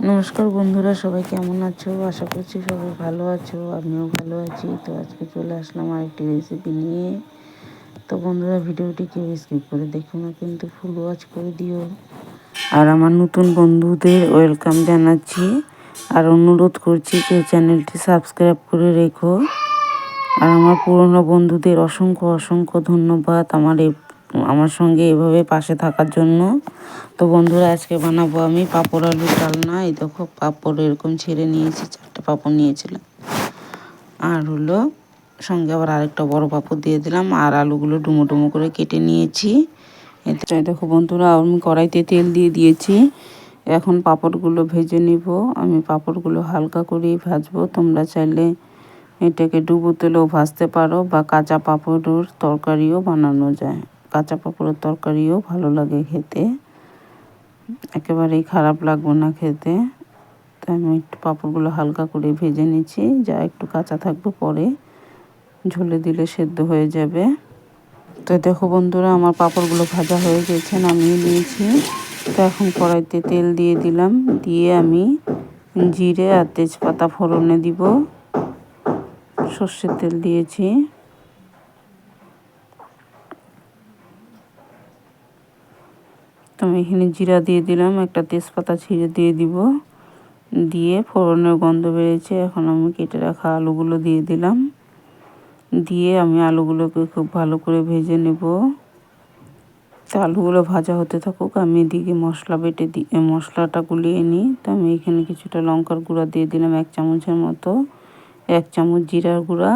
নমস্কার বন্ধুরা, সবাই কেমন আছো? আশা করছি সবাই ভালো আছো, আমিও ভালো আছি। তো আজকে চলে আসলাম আরেকটি রেসিপি নিয়ে। তো বন্ধুরা, ভিডিওটি কেউ স্কিপ করে দেখো না, কিন্তু ফুল ওয়াচ করে দিও। আর আমার নতুন বন্ধুদের ওয়েলকাম জানাচ্ছি, আর অনুরোধ করছি যে চ্যানেলটি সাবস্ক্রাইব করে রেখো। আর আমার পুরনো বন্ধুদের অসংখ্য অসংখ্য ধন্যবাদ আমার সঙ্গে এভাবে পাশে থাকার জন্য। তো বন্ধুরা, আজকে বানাবো আমি পাঁপড় আলুর ডালনা। এই দেখো, পাঁপড় এরকম ছেড়ে নিয়েছি, 4টে পাঁপড় নিয়েছিলাম। আর হলো সঙ্গে আবার আরেকটা বড় পাঁপড় দিয়ে দিলাম, আর আলুগুলো ডুমো ডুমো করে কেটে নিয়েছি। এতে দেখো বন্ধুরা, আমি কড়াইতে তেল দিয়ে দিয়েছি। এখন পাঁপড়গুলো ভেজে নিব। আমি পাঁপড়গুলো হালকা করেই ভাজবো। তোমরা চাইলে এটাকে ডুবো তেলেও ভাজতে পারো, বা কাঁচা পাঁপড়ের তরকারিও বানানো যায়। কাঁচা পাঁপড়ের তরকারিও ভালো লাগে খেতে, একেবারেই খারাপ লাগবে না খেতে। তাই আমি একটু পাঁপড়গুলো হালকা করে ভেজে নিচ্ছি, যা একটু কাঁচা থাকবে পরে ঝোলে দিলে সেদ্ধ হয়ে যাবে। তো দেখো বন্ধুরা, আমার পাঁপড়গুলো ভাজা হয়ে গেছে, নামিয়ে নিয়েছি। তো এখন কড়াইতে তেল দিয়ে দিলাম, দিয়ে আমি জিরে আর তেজপাতা ফোড়নে দিব। সর্ষের তেল দিয়েছি। তো আমি এখানে জিরা দিয়ে দিলাম, একটা তেজপাতা ছিঁড়ে দিয়ে দিব। দিয়ে ফোড়নের গন্ধ বেরিয়েছে, এখন আমি কেটে রাখা আলুগুলো দিয়ে দিলাম। দিয়ে আমি আলুগুলোকে খুব ভালো করে ভেজে নেব। তো আলুগুলো ভাজা হতে থাকুক, আমি এদিকে মশলাটা গুলিয়ে নিই। তো আমি এখানে কিছুটা লঙ্কার গুঁড়া দিয়ে দিলাম 1 চামচের মতো, 1 চামচ জিরার গুঁড়া,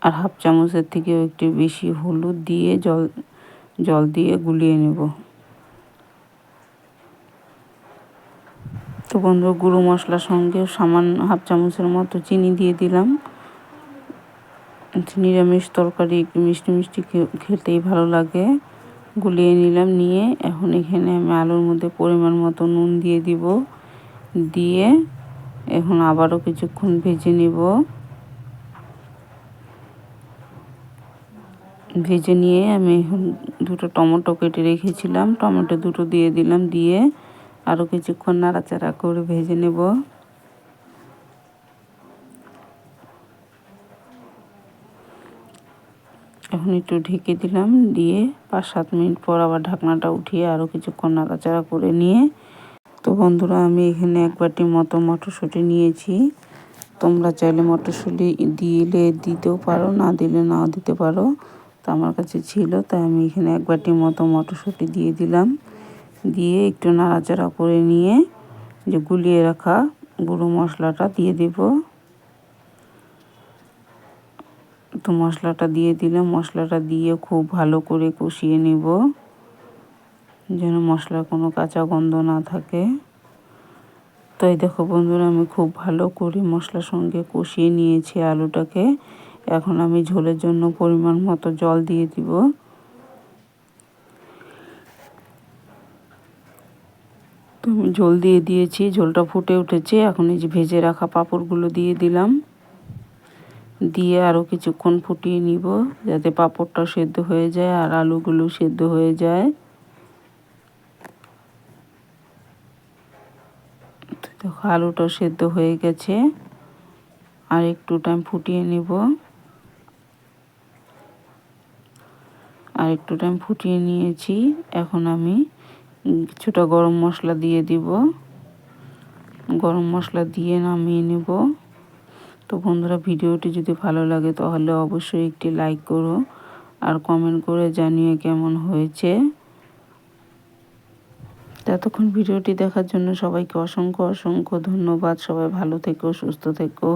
আর হাফ চামচের থেকেও একটু বেশি হলুদ দিয়ে জল দিয়ে গুলিয়ে নেব। তো বন্ধু, গুঁড়ো মশলার সঙ্গে সামান্য হাফ চামচের মতো চিনি দিয়ে দিলাম। নিরামিষ তরকারি একটু মিষ্টি মিষ্টি খেতেই ভালো লাগে। গুলিয়ে নিলাম, নিয়ে এখন এখানে আমি আলুর মধ্যে পরিমাণ মতো নুন দিয়ে দিব। দিয়ে এখন আবারও কিছুক্ষণ ভেজে নিব। ভেজে নিয়ে আমি এখন 2টো টমেটো কেটে রেখেছিলাম, টমেটো 2টো দিয়ে দিলাম। দিয়ে আরও কিছুক্ষণ নাড়াচাড়া করে ভেজে নেব। এখন একটু ঢেকে দিলাম, দিয়ে 5-7 মিনিট পর আবার ঢাকনাটা উঠিয়ে আরও কিছুক্ষণ নাড়াচাড়া করে নিয়ে। তো বন্ধুরা, আমি এখানে 1 বাটি মতো মটরশুঁটি নিয়েছি। তোমরা চাইলে মটরশুঁটি দিতেও পারো, না দিলে নাও দিতে পারো। তো আমার কাছে ছিল, তাই আমি এখানে 1 বাটি মতো মটরশুঁটি দিয়ে দিলাম। দিয়ে একটু নাড়াচাড়া করে নিয়ে যে গুলিয়ে রাখা গুঁড়ো মশলাটা দিয়ে দেব। তো মশলাটা দিয়ে দিলাম, মশলাটা দিয়ে খুব ভালো করে কষিয়ে নেব, যেন মশলার কোনো কাঁচা গন্ধ না থাকে। তো এই দেখো বন্ধুরা, আমি খুব ভালো করে মশলার সঙ্গে কষিয়ে নিয়েছি আলুটাকে। এখন আমি ঝোলের জন্য পরিমাণ মতো জল দিয়ে দিব। তো আমি ঝোল দিয়ে দিয়েছি, ঝোলটা ফুটে উঠেছে। এখন এই যে ভেজে রাখা পাঁপড়গুলো দিয়ে দিলাম। দিয়ে আরও কিছুক্ষণ ফুটিয়ে নিব, যাতে পাঁপড়টা সেদ্ধ হয়ে যায় আর আলুগুলো সেদ্ধ হয়ে যায়। দেখো, আলুটা সেদ্ধ হয়ে গেছে, আর একটু টাইম ফুটিয়ে নেব। আর একটু টাইম ফুটিয়ে নিয়েছি। এখন আমি কিছুটা গরম মশলা দিয়ে দিব। গরম মশলা দিয়ে নামিয়ে নেব। তো বন্ধুরা, ভিডিওটি যদি ভালো লাগে তাহলে অবশ্যই একটি লাইক করো, আর কমেন্ট করে জানিয়ে কেমন হয়েছে। ততক্ষণ ভিডিওটি দেখার জন্য সবাইকে অসংখ্য অসংখ্য ধন্যবাদ। সবাই ভালো থেকো, সুস্থ থেকো।